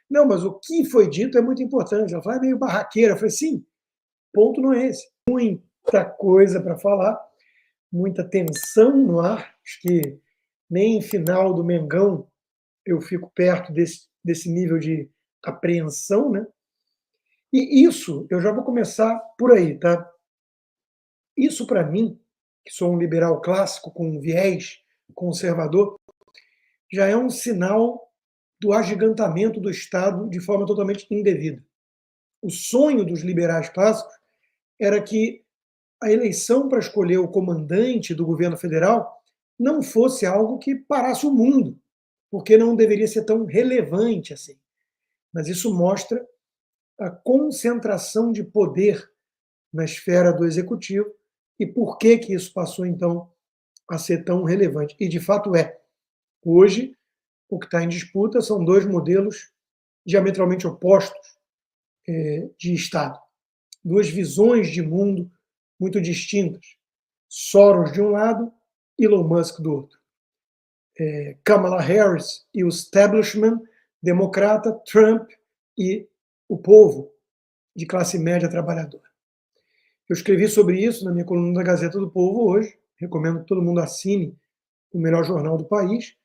Não, mas o que foi dito é muito importante. Ela falou, é meio barraqueira. Eu falei, sim, ponto não é esse. Muita coisa para falar, muita tensão no ar. Acho que nem em final do Mengão eu fico perto desse nível de apreensão, né? E isso, eu já vou começar por aí, tá? Isso, para mim, que sou um liberal clássico com um viés conservador, já é um sinal do agigantamento do Estado de forma totalmente indevida. O sonho dos liberais clássicos era que a eleição para escolher o comandante do governo federal não fosse algo que parasse o mundo, porque não deveria ser tão relevante assim. Mas isso mostra a concentração de poder na esfera do executivo e por que isso passou, então, a ser tão relevante. E, de fato, é. Hoje, o que está em disputa são dois modelos diametralmente opostos de Estado. Duas visões de mundo muito distintas. Soros de um lado, Elon Musk do outro. Kamala Harris e o establishment democrata, Trump e o povo de classe média trabalhadora. Eu escrevi sobre isso na minha coluna da Gazeta do Povo hoje. Recomendo que todo mundo assine o melhor jornal do país.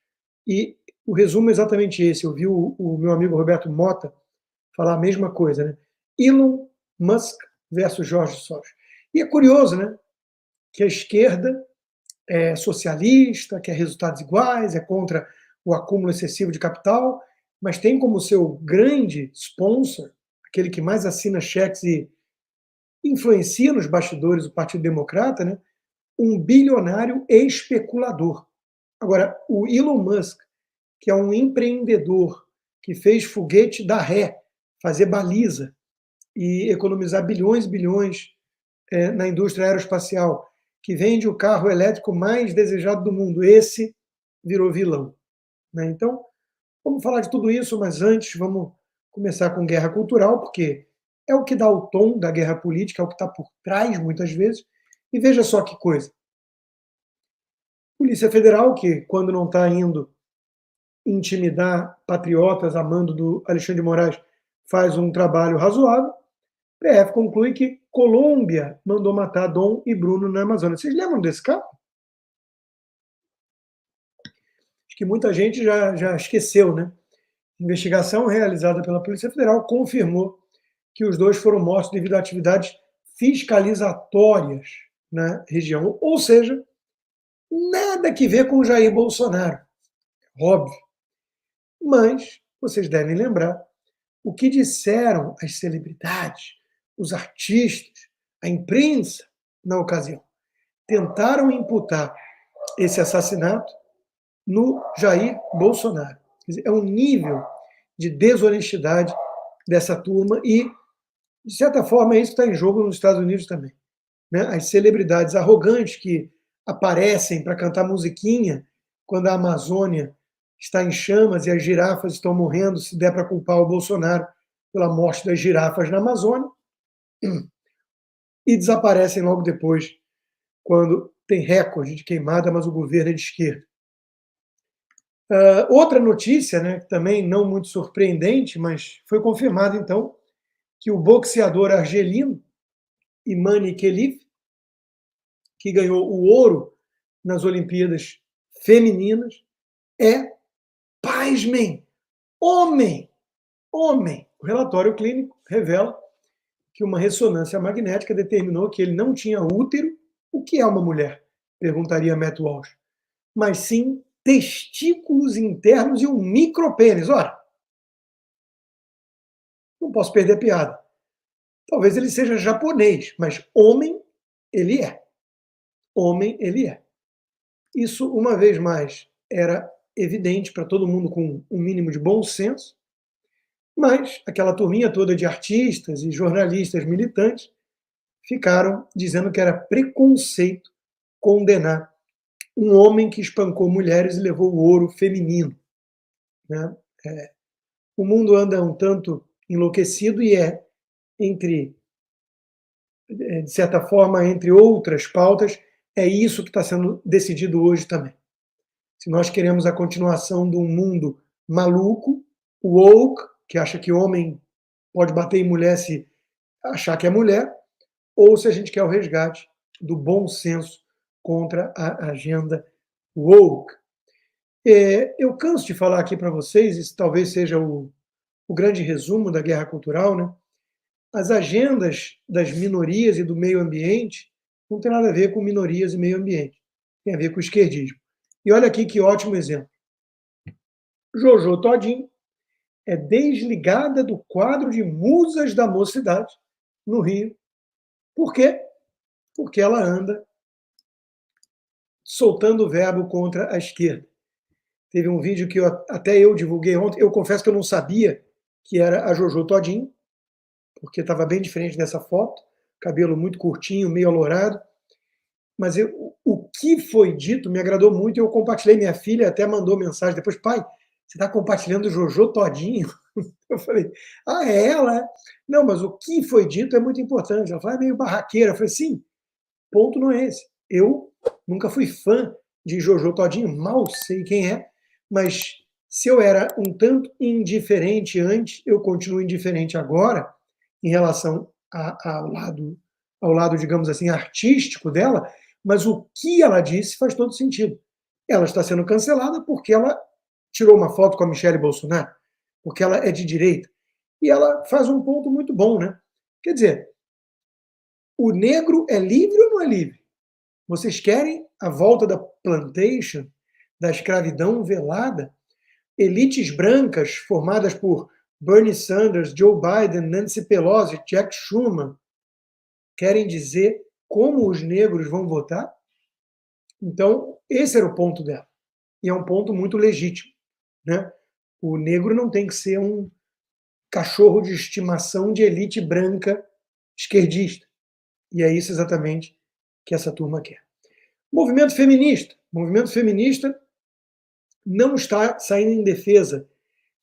E o resumo é exatamente esse. Eu vi o meu amigo Roberto Mota falar a mesma coisa, né? Elon Musk versus Jorge Soros. E é curioso, né? Que a esquerda é socialista, quer resultados iguais, é contra o acúmulo excessivo de capital, mas tem como seu grande sponsor, aquele que mais assina cheques e influencia nos bastidores o Partido Democrata, né? Um bilionário especulador. Agora, o Elon Musk, que é um empreendedor que fez foguete da ré, fazer baliza e economizar bilhões e bilhões na indústria aeroespacial, que vende o carro elétrico mais desejado do mundo, esse virou vilão. Né? Então, vamos falar de tudo isso, mas antes vamos começar com guerra cultural, porque é o que dá o tom da guerra política, é o que está por trás, muitas vezes. E veja só que coisa. Polícia Federal, que quando não está indo intimidar patriotas a mando do Alexandre de Moraes, faz um trabalho razoável. PF conclui que Colômbia mandou matar Dom e Bruno na Amazônia. Vocês lembram desse caso? Acho que muita gente já esqueceu, né? Investigação realizada pela Polícia Federal confirmou que os dois foram mortos devido a atividades fiscalizatórias na região. Ou seja, nada que ver com Jair Bolsonaro. Óbvio. Mas vocês devem lembrar o que disseram as celebridades, os artistas, a imprensa na ocasião. Tentaram imputar esse assassinato no Jair Bolsonaro. Quer dizer, é um nível de desonestidade dessa turma e, de certa forma, é isso que está em jogo nos Estados Unidos também. Né? As celebridades arrogantes que aparecem para cantar musiquinha quando a Amazônia está em chamas e as girafas estão morrendo, se der para culpar o Bolsonaro pela morte das girafas na Amazônia, e desaparecem logo depois, quando tem recorde de queimada, mas o governo é de esquerda. Outra notícia, né, também não muito surpreendente, mas foi confirmado, então, que o boxeador argelino Imani Khelif, que ganhou o ouro nas Olimpíadas Femininas, é, pasmem, homem. O relatório clínico revela que uma ressonância magnética determinou que ele não tinha útero. O que é uma mulher? Perguntaria Matt Walsh. Mas sim testículos internos e um micropênis. Ora, não posso perder a piada. Talvez ele seja japonês, mas homem ele é. Homem ele é. Isso, uma vez mais, era evidente para todo mundo com um mínimo de bom senso, mas aquela turminha toda de artistas e jornalistas militantes ficaram dizendo que era preconceito condenar um homem que espancou mulheres e levou o ouro feminino. Né? O mundo anda um tanto enlouquecido e de certa forma, entre outras pautas, é isso que está sendo decidido hoje também. Se nós queremos a continuação de um mundo maluco, woke, que acha que homem pode bater em mulher se achar que é mulher, ou se a gente quer o resgate do bom senso contra a agenda woke. Eu canso de falar aqui para vocês, isso talvez seja o grande resumo da guerra cultural, né? As agendas das minorias e do meio ambiente não tem nada a ver com minorias e meio ambiente, tem a ver com o esquerdismo. E olha aqui que ótimo exemplo. Jojo Todinho é desligada do quadro de musas da mocidade no Rio. Por quê? Porque ela anda soltando o verbo contra a esquerda. Teve um vídeo que até eu divulguei ontem. Eu confesso que eu não sabia que era a Jojo Todinho, porque estava bem diferente dessa foto, cabelo muito curtinho, meio alourado. Mas o que foi dito me agradou muito e eu compartilhei. Minha filha até mandou mensagem depois: pai, você está compartilhando o Jojo Todinho? Eu falei: ah, é ela? É? Não, mas o que foi dito é muito importante. Ela falou: é meio barraqueira. Eu falei: sim, ponto não é esse. Eu nunca fui fã de Jojo Todinho, mal sei quem é, mas se eu era um tanto indiferente antes, eu continuo indiferente agora em relação ao lado, digamos assim, artístico dela, mas o que ela disse faz todo sentido. Ela está sendo cancelada porque ela tirou uma foto com a Michelle Bolsonaro, porque ela é de direita. E ela faz um ponto muito bom, né? Quer dizer, o negro é livre ou não é livre? Vocês querem a volta da plantation, da escravidão velada? Elites brancas formadas por Bernie Sanders, Joe Biden, Nancy Pelosi, Jack Schumer, querem dizer como os negros vão votar? Então, esse era o ponto dela. E é um ponto muito legítimo, né? O negro não tem que ser um cachorro de estimação de elite branca esquerdista. E é isso exatamente que essa turma quer. Movimento feminista. Movimento feminista não está saindo em defesa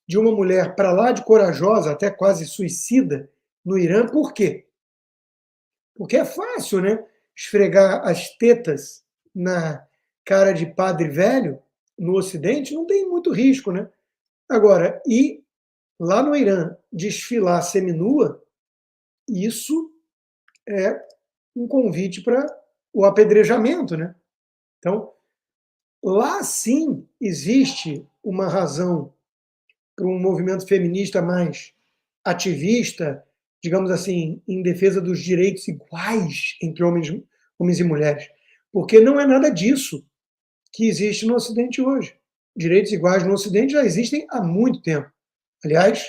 de uma mulher para lá de corajosa, até quase suicida, no Irã. Por quê? Porque é fácil, né? Esfregar as tetas na cara de padre velho no Ocidente não tem muito risco, né? Agora, e lá no Irã desfilar seminua, isso é um convite para o apedrejamento, né? Então, lá sim existe uma razão para um movimento feminista mais ativista, digamos assim, em defesa dos direitos iguais entre homens e mulheres. Porque não é nada disso que existe no Ocidente hoje. Direitos iguais no Ocidente já existem há muito tempo. Aliás,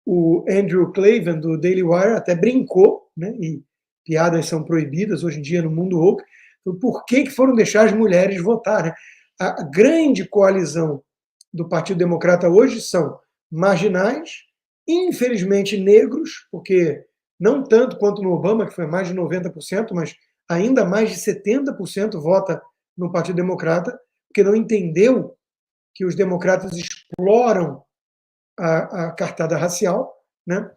o Andrew Klavan, do Daily Wire, até brincou, né, e piadas são proibidas hoje em dia no mundo woke, por que foram deixar as mulheres votar. Né? A grande coalizão do Partido Democrata hoje são marginais, infelizmente negros, porque não tanto quanto no Obama, que foi mais de 90%, mas ainda mais de 70% vota no Partido Democrata, porque não entendeu que os democratas exploram a cartada racial, né?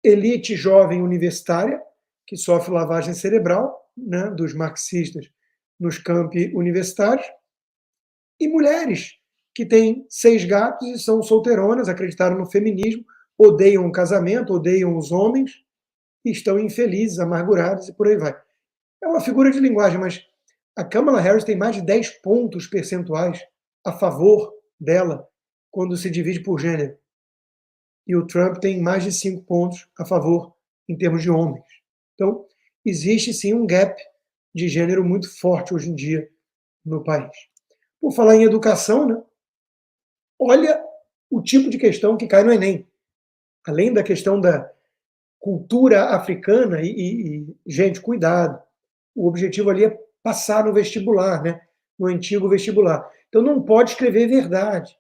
Elite jovem universitária, que sofre lavagem cerebral, né, dos marxistas nos campi universitários, e mulheres que têm 6 gatos e são solteironas, acreditaram no feminismo, odeiam o casamento, odeiam os homens, e estão infelizes, amarguradas e por aí vai. É uma figura de linguagem, mas a Kamala Harris tem mais de 10 pontos percentuais a favor dela quando se divide por gênero. E o Trump tem mais de 5 pontos a favor em termos de homens. Então, existe sim um gap de gênero muito forte hoje em dia no país. Por falar em educação, né? Olha o tipo de questão que cai no Enem. Além da questão da cultura africana, gente, cuidado. O objetivo ali é passar no vestibular, né? No antigo vestibular. Então não pode escrever verdade.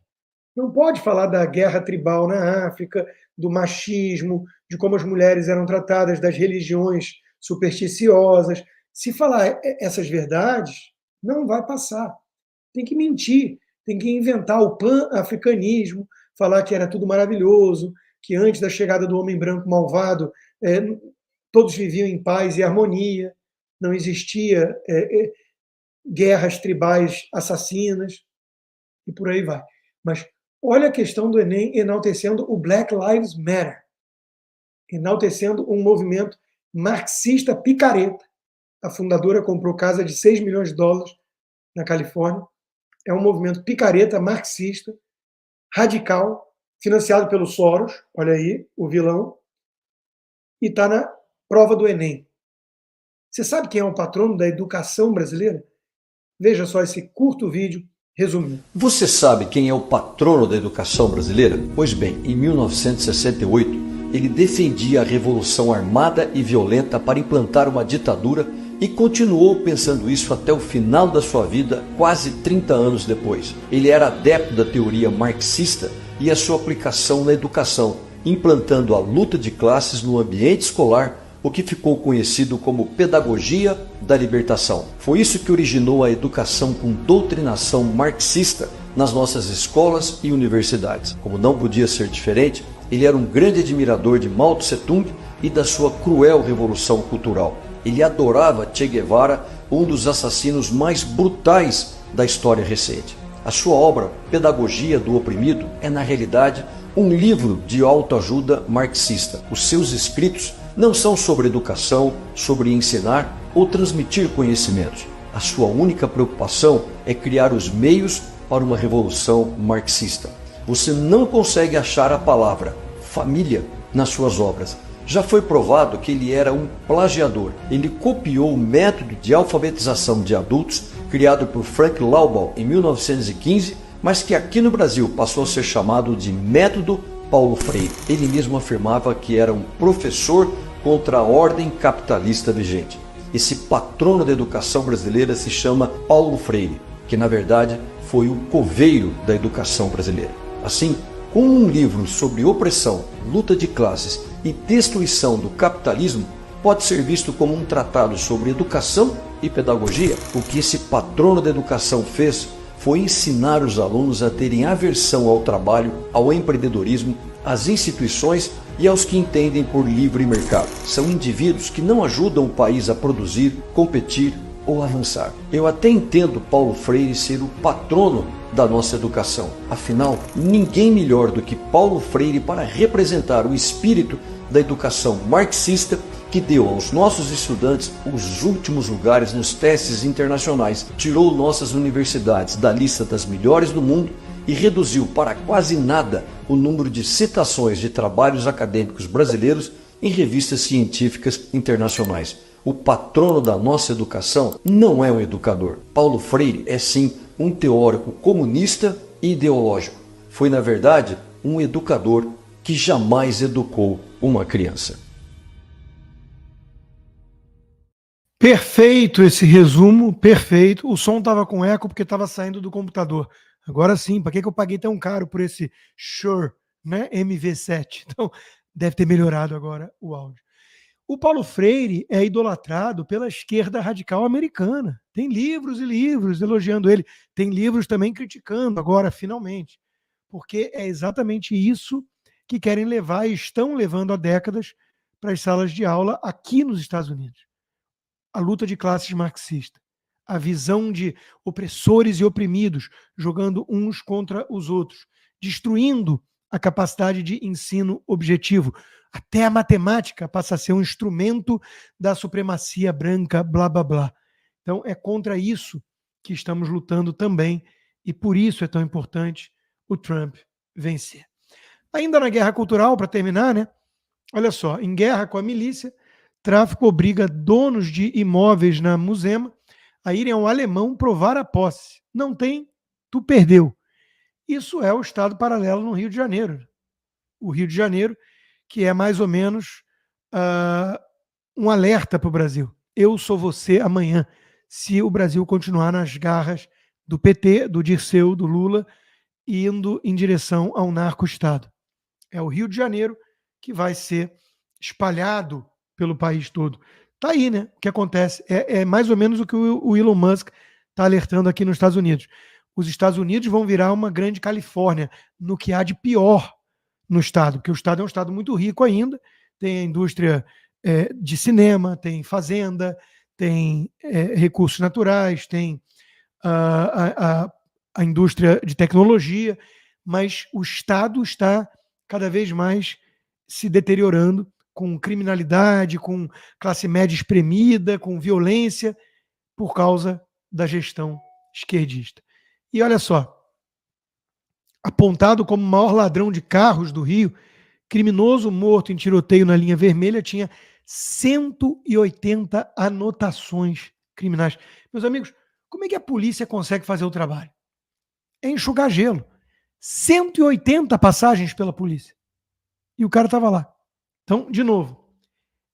Não pode falar da guerra tribal na África, do machismo, de como as mulheres eram tratadas, das religiões supersticiosas. Se falar essas verdades, não vai passar. Tem que mentir, tem que inventar o pan-africanismo, falar que era tudo maravilhoso, que antes da chegada do homem branco malvado, todos viviam em paz e harmonia, não existia guerras tribais assassinas, e por aí vai. Mas Olha a questão do Enem enaltecendo o Black Lives Matter, enaltecendo um movimento marxista picareta. A fundadora comprou casa de 6 milhões de dólares na Califórnia. É um movimento picareta, marxista, radical, financiado pelo Soros, olha aí, o vilão, e está na prova do Enem. Você sabe quem é o patrono da educação brasileira? Veja só esse curto vídeo resumindo. Você sabe quem é o patrono da educação brasileira? Pois bem, em 1968, ele defendia a revolução armada e violenta para implantar uma ditadura e continuou pensando isso até o final da sua vida, quase 30 anos depois. Ele era adepto da teoria marxista e a sua aplicação na educação, implantando a luta de classes no ambiente escolar, o que ficou conhecido como pedagogia da libertação. Foi isso que originou a educação com doutrinação marxista nas nossas escolas e universidades. Como não podia ser diferente, ele era um grande admirador de Mao Tse-tung e da sua cruel revolução cultural. Ele adorava Che Guevara, um dos assassinos mais brutais da história recente. A sua obra, Pedagogia do Oprimido, é na realidade um livro de autoajuda marxista. Os seus escritos não são sobre educação, sobre ensinar ou transmitir conhecimentos. A sua única preocupação é criar os meios para uma revolução marxista. Você não consegue achar a palavra família nas suas obras. Já foi provado que ele era um plagiador. Ele copiou o método de alfabetização de adultos criado por Frank Laubach em 1915, mas que aqui no Brasil passou a ser chamado de Método Paulo Freire. Ele mesmo afirmava que era um professor contra a ordem capitalista vigente. Esse patrono da educação brasileira se chama Paulo Freire, que na verdade foi o coveiro da educação brasileira. Assim, com um livro sobre opressão, luta de classes e destruição do capitalismo, pode ser visto como um tratado sobre educação e pedagogia. O que esse patrono da educação fez foi ensinar os alunos a terem aversão ao trabalho, ao empreendedorismo, às instituições e aos que entendem por livre mercado. São indivíduos que não ajudam o país a produzir, competir ou avançar. Eu até entendo Paulo Freire ser o patrono da nossa educação. Afinal, ninguém melhor do que Paulo Freire para representar o espírito da educação marxista que deu aos nossos estudantes os últimos lugares nos testes internacionais, tirou nossas universidades da lista das melhores do mundo e reduziu para quase nada o número de citações de trabalhos acadêmicos brasileiros em revistas científicas internacionais. O patrono da nossa educação não é um educador. Paulo Freire é sim um teórico comunista e ideológico. Foi, na verdade, um educador que jamais educou uma criança. Perfeito esse resumo, perfeito. O som estava com eco porque estava saindo do computador. Agora sim, para que eu paguei tão caro por esse Shure, né, MV7? Então, deve ter melhorado agora o áudio. O Paulo Freire é idolatrado pela esquerda radical americana. Tem livros e livros elogiando ele. Tem livros também criticando agora, finalmente. Porque é exatamente isso que querem levar e estão levando há décadas para as salas de aula aqui nos Estados Unidos. A luta de classes marxista. A visão de opressores e oprimidos jogando uns contra os outros, destruindo a capacidade de ensino objetivo. Até a matemática passa a ser um instrumento da supremacia branca, blá, blá, blá. Então, é contra isso que estamos lutando também, e por isso é tão importante o Trump vencer. Ainda na guerra cultural, para terminar, né? Olha só, em guerra com a milícia, tráfico obriga donos de imóveis na Muzema a irem ao alemão provar a posse. Não tem, tu perdeu. Isso é o Estado paralelo no Rio de Janeiro. O Rio de Janeiro, que é mais ou menos um alerta para o Brasil. Eu sou você amanhã, se o Brasil continuar nas garras do PT, do Dirceu, do Lula, indo em direção ao narco-estado. É o Rio de Janeiro que vai ser espalhado pelo país todo. Está aí, né? O que acontece é mais ou menos o que o Elon Musk está alertando aqui nos Estados Unidos. Os Estados Unidos vão virar uma grande Califórnia no que há de pior no estado, porque o estado é um estado muito rico ainda, tem a indústria de cinema, tem fazenda, tem recursos naturais, tem a indústria de tecnologia, mas o Estado está cada vez mais se deteriorando, com criminalidade, com classe média espremida, com violência, por causa da gestão esquerdista. E olha só, apontado como o maior ladrão de carros do Rio, criminoso morto em tiroteio na linha vermelha, tinha 180 anotações criminais. Meus amigos, como é que a polícia consegue fazer o trabalho? É enxugar gelo. 180 passagens pela polícia. E o cara estava lá. Então, de novo,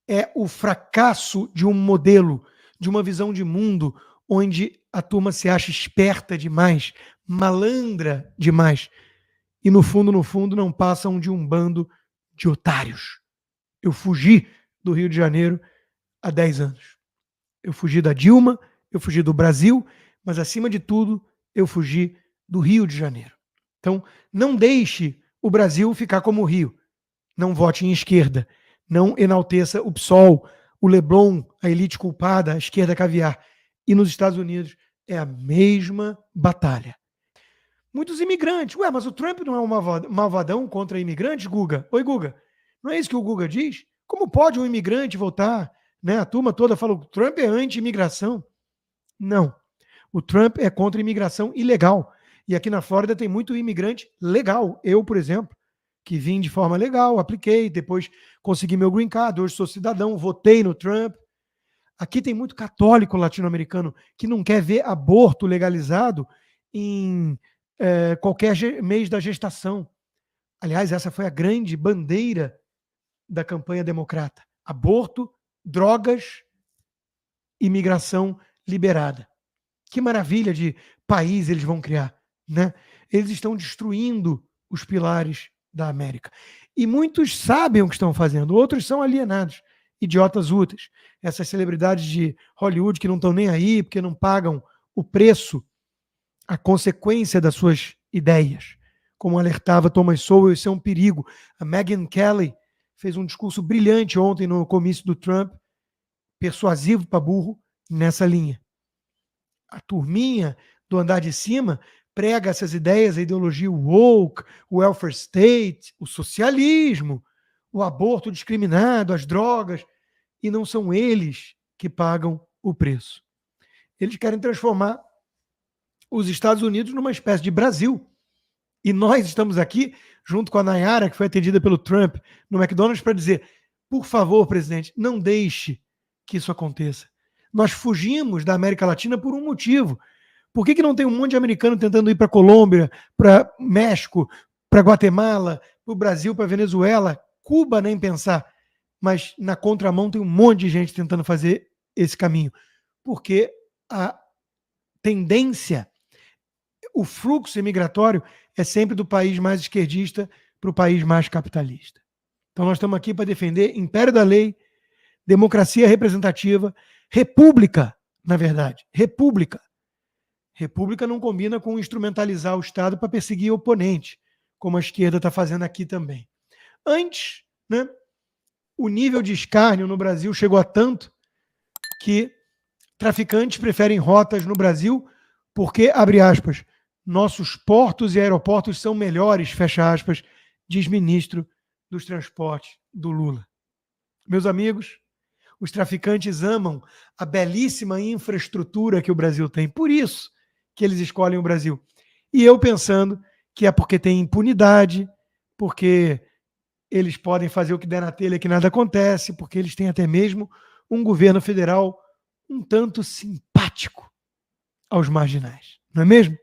é o fracasso de um modelo, de uma visão de mundo, onde a turma se acha esperta demais, malandra demais. E no fundo, não passam de um bando de otários. Eu fugi do Rio de Janeiro há 10 anos. Eu fugi da Dilma, eu fugi do Brasil, mas acima de tudo, eu fugi do Rio de Janeiro. Então, não deixe o Brasil ficar como o Rio. Não vote em esquerda. Não enalteça o PSOL, o Leblon, a elite culpada, a esquerda caviar. E nos Estados Unidos é a mesma batalha. Muitos imigrantes. Ué, mas o Trump não é um malvadão contra imigrantes, Guga? Oi, Guga. Não é isso que o Guga diz? Como pode um imigrante votar? Né? A turma toda fala que o Trump é anti-imigração. Não. O Trump é contra a imigração ilegal. E aqui na Flórida tem muito imigrante legal. Eu, por exemplo, que vim de forma legal, apliquei, depois consegui meu green card, hoje sou cidadão, votei no Trump. Aqui tem muito católico latino-americano que não quer ver aborto legalizado em qualquer mês da gestação. Aliás, essa foi a grande bandeira da campanha democrata. Aborto, drogas, imigração liberada. Que maravilha de país eles vão criar, né? Eles estão destruindo os pilares da América. E muitos sabem o que estão fazendo, outros são alienados, idiotas úteis. Essas celebridades de Hollywood que não estão nem aí, porque não pagam o preço, a consequência das suas ideias. Como alertava Thomas Sowell, isso é um perigo. A Megyn Kelly fez um discurso brilhante ontem no comício do Trump, persuasivo para burro, nessa linha. A turminha do andar de cima prega essas ideias, a ideologia woke, o welfare state, o socialismo, o aborto discriminado, as drogas, e não são eles que pagam o preço. Eles querem transformar os Estados Unidos numa espécie de Brasil. E nós estamos aqui, junto com a Nayara, que foi atendida pelo Trump no McDonald's, para dizer, por favor, presidente, não deixe que isso aconteça. Nós fugimos da América Latina por um motivo. Por que não tem um monte de americano tentando ir para Colômbia, para México, para Guatemala, para o Brasil, para Venezuela, Cuba, nem pensar. Mas na contramão tem um monte de gente tentando fazer esse caminho. Porque a tendência, o fluxo imigratório é sempre do país mais esquerdista para o país mais capitalista. Então nós estamos aqui para defender império da lei, democracia representativa, república, na verdade, república. República não combina com instrumentalizar o Estado para perseguir o oponente, como a esquerda está fazendo aqui também. Antes, né, o nível de escárnio no Brasil chegou a tanto que traficantes preferem rotas no Brasil porque, abre aspas, nossos portos e aeroportos são melhores, fecha aspas, diz ministro dos Transportes do Lula. Meus amigos, os traficantes amam a belíssima infraestrutura que o Brasil tem. Por isso que eles escolhem o Brasil. E eu pensando que é porque tem impunidade, porque eles podem fazer o que der na telha que nada acontece, porque eles têm até mesmo um governo federal um tanto simpático aos marginais. Não é mesmo?